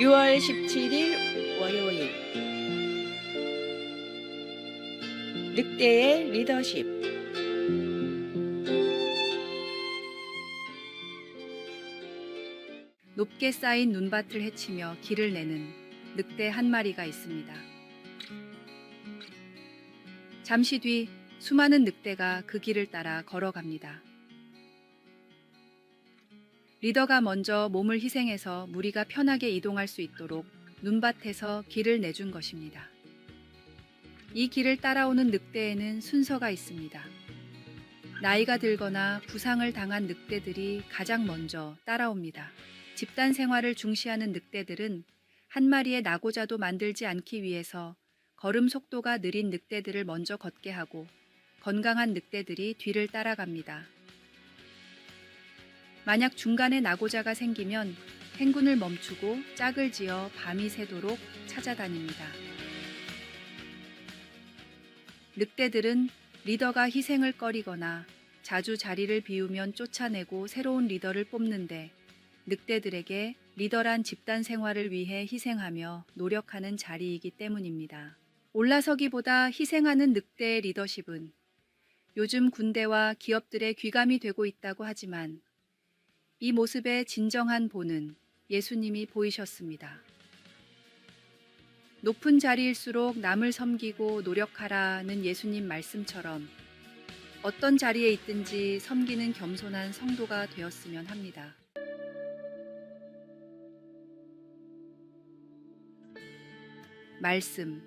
6월 17일 월요일 늑대의 리더십. 높게 쌓인 눈밭을 헤치며 길을 내는 늑대 한 마리가 있습니다. 잠시 뒤 수많은 늑대가 그 길을 따라 걸어갑니다. 리더가 먼저 몸을 희생해서 무리가 편하게 이동할 수 있도록 눈밭에서 길을 내준 것입니다. 이 길을 따라오는 늑대에는 순서가 있습니다. 나이가 들거나 부상을 당한 늑대들이 가장 먼저 따라옵니다. 집단 생활을 중시하는 늑대들은 한 마리의 나고자도 만들지 않기 위해서 걸음 속도가 느린 늑대들을 먼저 걷게 하고 건강한 늑대들이 뒤를 따라갑니다. 만약 중간에 나고자가 생기면 행군을 멈추고 짝을 지어 밤이 새도록 찾아다닙니다. 늑대들은 리더가 희생을 꺼리거나 자주 자리를 비우면 쫓아내고 새로운 리더를 뽑는데, 늑대들에게 리더란 집단 생활을 위해 희생하며 노력하는 자리이기 때문입니다. 올라서기보다 희생하는 늑대의 리더십은 요즘 군대와 기업들의 귀감이 되고 있다고 하지만, 이 모습의 진정한 본은 예수님이 보이셨습니다. 높은 자리일수록 남을 섬기고 노력하라는 예수님 말씀처럼 어떤 자리에 있든지 섬기는 겸손한 성도가 되었으면 합니다. 말씀.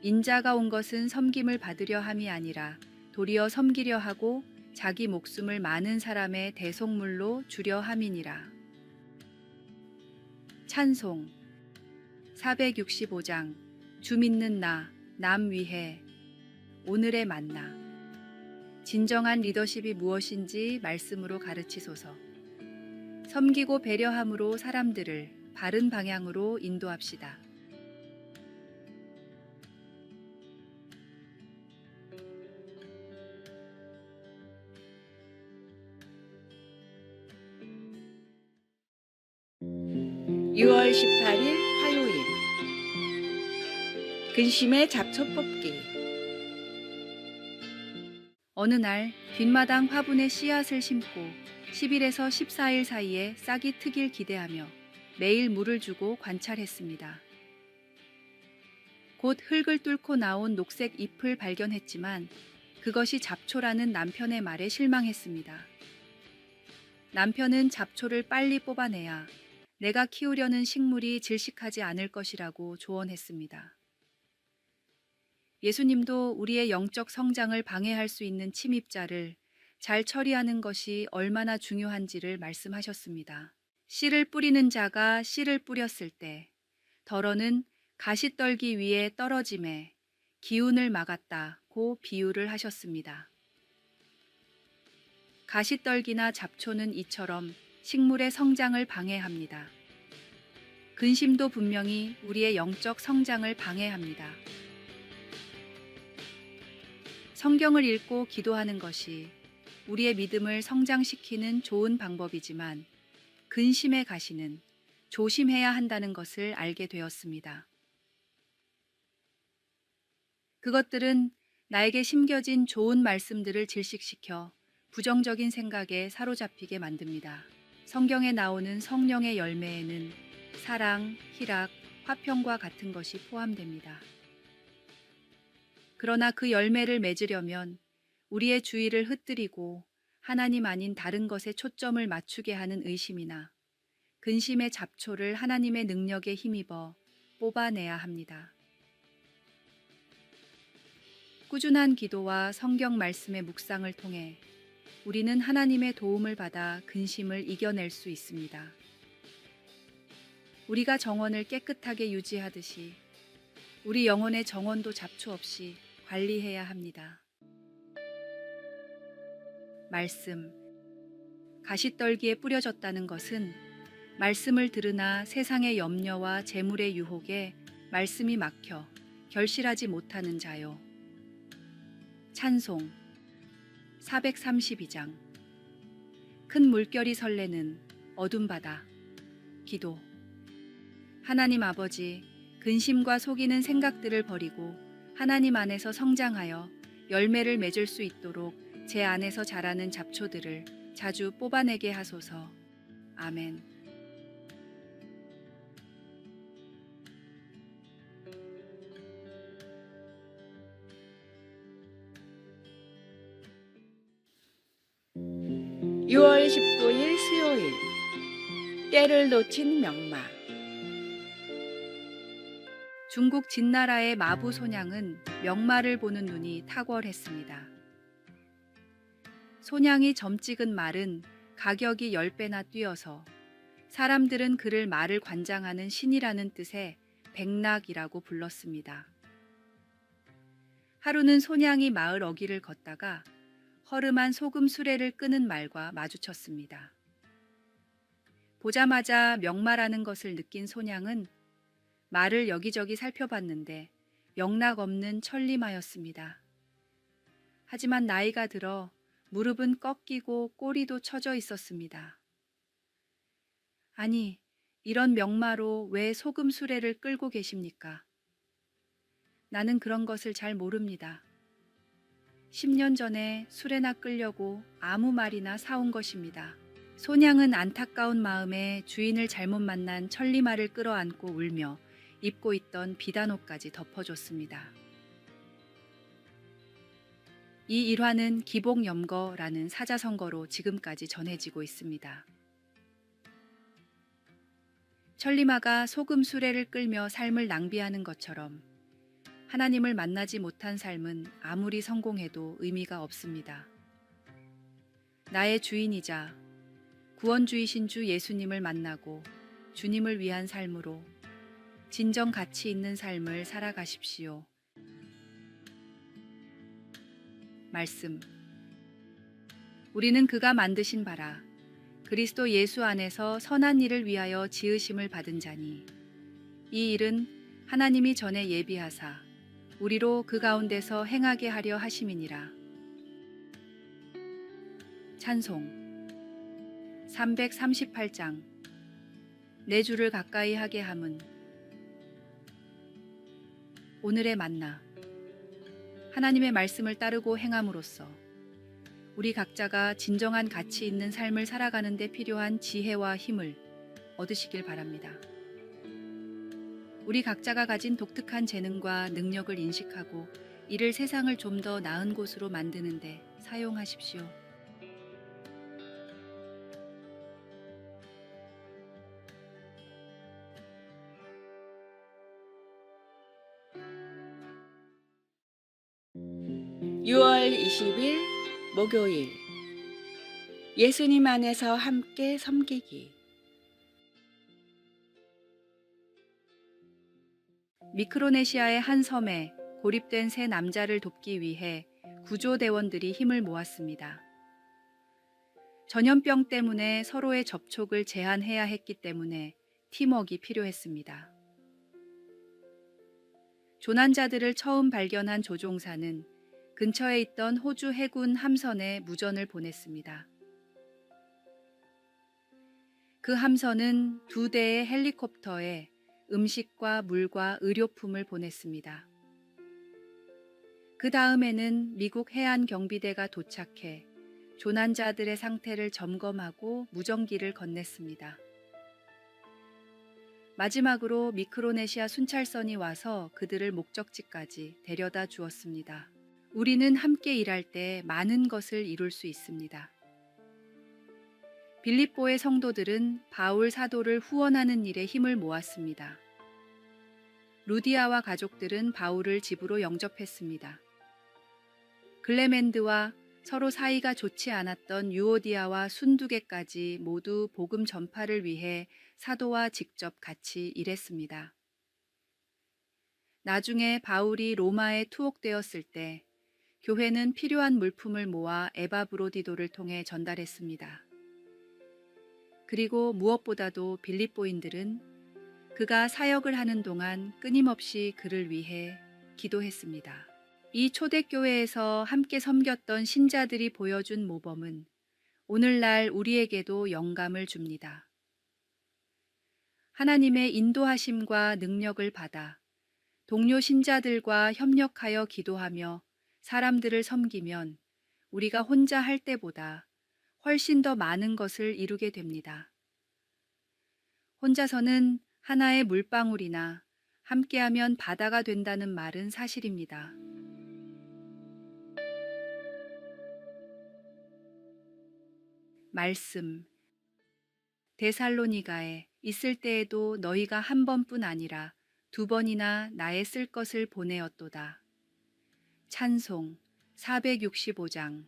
인자가 온 것은 섬김을 받으려 함이 아니라 도리어 섬기려 하고 자기 목숨을 많은 사람의 대속물로 주려 함이니라. 찬송 465장. 주 믿는 나, 남 위해 오늘의 만나. 진정한 리더십이 무엇인지 말씀으로 가르치소서. 섬기고 배려함으로 사람들을 바른 방향으로 인도합시다. (6월 18일) 화요일 근심의 잡초 뽑기. 어느 날 뒷마당 화분에 씨앗을 심고 10일에서 14일 사이에 싹이 트길 기대하며 매일 물을 주고 관찰했습니다. 곧 흙을 뚫고 나온 녹색 잎을 발견했지만 그것이 잡초라는 남편의 말에 실망했습니다. 남편은 잡초를 빨리 뽑아내야 내가 키우려는 식물이 질식하지 않을 것이라고 조언했습니다. 예수님도 우리의 영적 성장을 방해할 수 있는 침입자를 잘 처리하는 것이 얼마나 중요한지를 말씀하셨습니다. 씨를 뿌리는 자가 씨를 뿌렸을 때 덜어는 가시떨기 위에 떨어짐에 기운을 막았다고 비유를 하셨습니다. 가시떨기나 잡초는 이처럼 식물의 성장을 방해합니다. 근심도 분명히 우리의 영적 성장을 방해합니다. 성경을 읽고 기도하는 것이 우리의 믿음을 성장시키는 좋은 방법이지만, 근심의 가시는 조심해야 한다는 것을 알게 되었습니다. 그것들은 나에게 심겨진 좋은 말씀들을 질식시켜 부정적인 생각에 사로잡히게 만듭니다. 성경에 나오는 성령의 열매에는 사랑, 희락, 화평과 같은 것이 포함됩니다. 그러나 그 열매를 맺으려면 우리의 주의를 흩뜨리고 하나님 아닌 다른 것에 초점을 맞추게 하는 의심이나 근심의 잡초를 하나님의 능력에 힘입어 뽑아내야 합니다. 꾸준한 기도와 성경 말씀의 묵상을 통해 우리는 하나님의 도움을 받아 근심을 이겨낼 수 있습니다. 우리가 정원을 깨끗하게 유지하듯이 우리 영혼의 정원도 잡초 없이 관리해야 합니다. 말씀. 가시떨기에 뿌려졌다는 것은 말씀을 들으나 세상의 염려와 재물의 유혹에 말씀이 막혀 결실하지 못하는 자요. 찬송 432장. 큰 물결이 설레는 어둠 바다. 기도. 하나님 아버지, 근심과 속이는 생각들을 버리고 하나님 안에서 성장하여 열매를 맺을 수 있도록 제 안에서 자라는 잡초들을 자주 뽑아내게 하소서. 아멘. (6월 19일) 수요일. 때를 놓친 명마. 중국 진나라의 마부 소냥은 명마를 보는 눈이 탁월했습니다. 소냥이 점 찍은 말은 가격이 10배나 뛰어서 사람들은 그를 말을 관장하는 신이라는 뜻의 백낙이라고 불렀습니다. 하루는 소냥이 마을 어귀를 걷다가 허름한 소금 수레를 끄는 말과 마주쳤습니다. 보자마자 명마라는 것을 느낀 소냥은 말을 여기저기 살펴봤는데 영락 없는 천리마였습니다. 하지만 나이가 들어 무릎은 꺾이고 꼬리도 처져 있었습니다. 아니, 이런 명마로 왜 소금 수레를 끌고 계십니까? 나는 그런 것을 잘 모릅니다. 10년 전에 수레나 끌려고 아무 말이나 사온 것입니다. 소냥은 안타까운 마음에 주인을 잘못 만난 천리마를 끌어안고 울며 입고 있던 비단옷까지 덮어줬습니다. 이 일화는 기복염거라는 사자성거로 지금까지 전해지고 있습니다. 천리마가 소금 수레를 끌며 삶을 낭비하는 것처럼 하나님을 만나지 못한 삶은 아무리 성공해도 의미가 없습니다. 나의 주인이자 구원주이신 주 예수님을 만나고 주님을 위한 삶으로 진정 가치 있는 삶을 살아가십시오. 말씀. 우리는 그가 만드신 바라 그리스도 예수 안에서 선한 일을 위하여 지으심을 받은 자니 이 일은 하나님이 전에 예비하사 우리로 그 가운데서 행하게 하려 하심이니라. 찬송 338장. 내 주를 가까이 하게 함은. 오늘의 만나. 하나님의 말씀을 따르고 행함으로써 우리 각자가 진정한 가치 있는 삶을 살아가는 데 필요한 지혜와 힘을 얻으시길 바랍니다. 우리 각자가 가진 독특한 재능과 능력을 인식하고 이를 세상을 좀 더 나은 곳으로 만드는 데 사용하십시오. (6월 20일) 목요일. 예수님 안에서 함께 섬기기. 미크로네시아의 한 섬에 고립된 세 남자를 돕기 위해 구조대원들이 힘을 모았습니다. 전염병 때문에 서로의 접촉을 제한해야 했기 때문에 팀워크가 필요했습니다. 조난자들을 처음 발견한 조종사는 근처에 있던 호주 해군 함선에 무전을 보냈습니다. 그 함선은 2대의 헬리콥터에 음식과 물과 의료품을 보냈습니다. 그 다음에는 미국 해안경비대가 도착해 조난자들의 상태를 점검하고 무전기를 건넸습니다. 마지막으로 미크로네시아 순찰선이 와서 그들을 목적지까지 데려다 주었습니다. 우리는 함께 일할 때 많은 것을 이룰 수 있습니다. 빌립보의 성도들은 바울 사도를 후원하는 일에 힘을 모았습니다. 루디아와 가족들은 바울을 집으로 영접했습니다. 글레멘드와 서로 사이가 좋지 않았던 유오디아와 순두계까지 모두 복음 전파를 위해 사도와 직접 같이 일했습니다. 나중에 바울이 로마에 투옥되었을 때 교회는 필요한 물품을 모아 에바브로디도를 통해 전달했습니다. 그리고 무엇보다도 빌립보인들은 그가 사역을 하는 동안 끊임없이 그를 위해 기도했습니다. 이 초대교회에서 함께 섬겼던 신자들이 보여준 모범은 오늘날 우리에게도 영감을 줍니다. 하나님의 인도하심과 능력을 받아 동료 신자들과 협력하여 기도하며 사람들을 섬기면 우리가 혼자 할 때보다 훨씬 더 많은 것을 이루게 됩니다. 혼자서는 하나의 물방울이나 함께하면 바다가 된다는 말은 사실입니다. 말씀. 데살로니가에 있을 때에도 너희가 한 번뿐 아니라 두 번이나 나의 쓸 것을 보내었도다. 찬송 465장.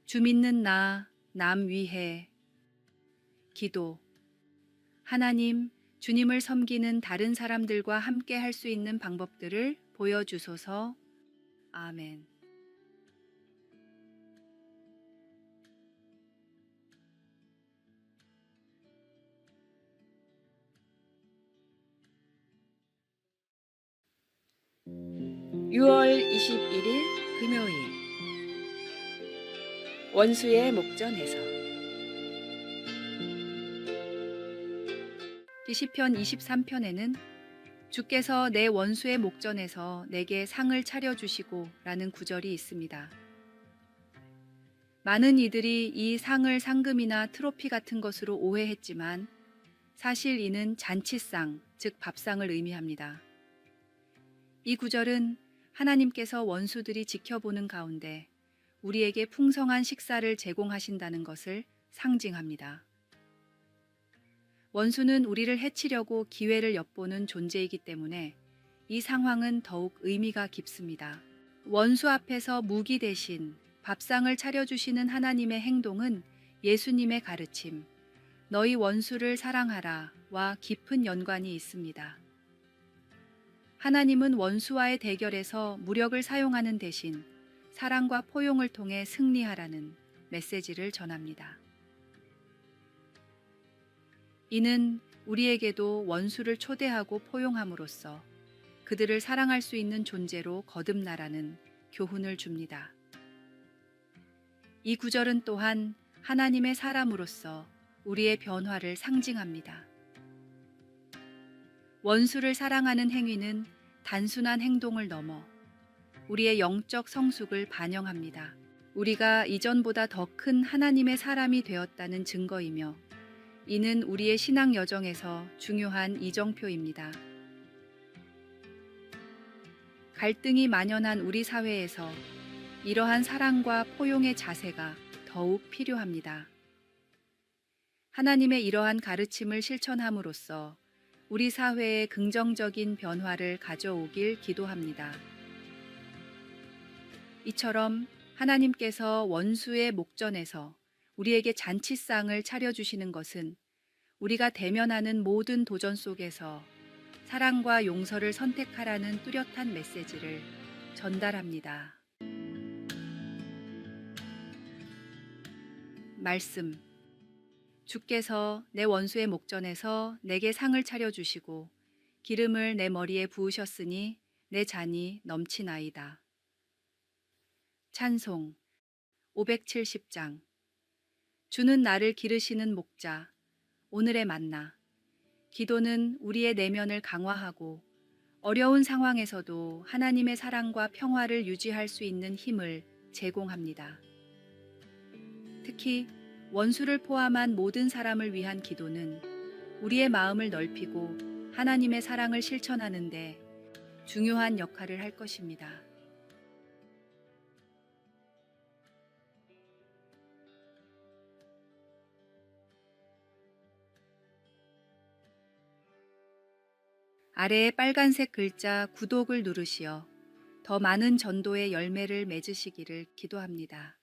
주 믿는 나, 남 위해. 기도. 하나님, 주님을 섬기는 다른 사람들과 함께 할 수 있는 방법들을 보여주소서. 아멘. (6월 21일) 금요일 원수의 목전에서. 시편 23편에는 주께서 내 원수의 목전에서 내게 상을 차려주시고 라는 구절이 있습니다. 많은 이들이 이 상을 상금이나 트로피 같은 것으로 오해했지만 사실 이는 잔치상, 즉 밥상을 의미합니다. 이 구절은 하나님께서 원수들이 지켜보는 가운데 우리에게 풍성한 식사를 제공하신다는 것을 상징합니다. 원수는 우리를 해치려고 기회를 엿보는 존재이기 때문에 이 상황은 더욱 의미가 깊습니다. 원수 앞에서 무기 대신 밥상을 차려주시는 하나님의 행동은 예수님의 가르침, 너희 원수를 사랑하라와 깊은 연관이 있습니다. 하나님은 원수와의 대결에서 무력을 사용하는 대신 사랑과 포용을 통해 승리하라는 메시지를 전합니다. 이는 우리에게도 원수를 초대하고 포용함으로써 그들을 사랑할 수 있는 존재로 거듭나라는 교훈을 줍니다. 이 구절은 또한 하나님의 사람으로서 우리의 변화를 상징합니다. 원수를 사랑하는 행위는 단순한 행동을 넘어 우리의 영적 성숙을 반영합니다. 우리가 이전보다 더 큰 하나님의 사람이 되었다는 증거이며 이는 우리의 신앙 여정에서 중요한 이정표입니다. 갈등이 만연한 우리 사회에서 이러한 사랑과 포용의 자세가 더욱 필요합니다. 하나님의 이러한 가르침을 실천함으로써 우리 사회에 긍정적인 변화를 가져오길 기도합니다. 이처럼 하나님께서 원수의 목전에서 우리에게 잔치상을 차려주시는 것은 우리가 대면하는 모든 도전 속에서 사랑과 용서를 선택하라는 뚜렷한 메시지를 전달합니다. 말씀. 주께서 내 원수의 목전에서 내게 상을 차려주시고 기름을 내 머리에 부으셨으니 내 잔이 넘치나이다. 찬송 570장. 주는 나를 기르시는 목자, 오늘의 만나. 기도는 우리의 내면을 강화하고 어려운 상황에서도 하나님의 사랑과 평화를 유지할 수 있는 힘을 제공합니다. 특히 원수를 포함한 모든 사람을 위한 기도는 우리의 마음을 넓히고 하나님의 사랑을 실천하는 데 중요한 역할을 할 것입니다. 아래의 빨간색 글자 구독을 누르시어 더 많은 전도의 열매를 맺으시기를 기도합니다.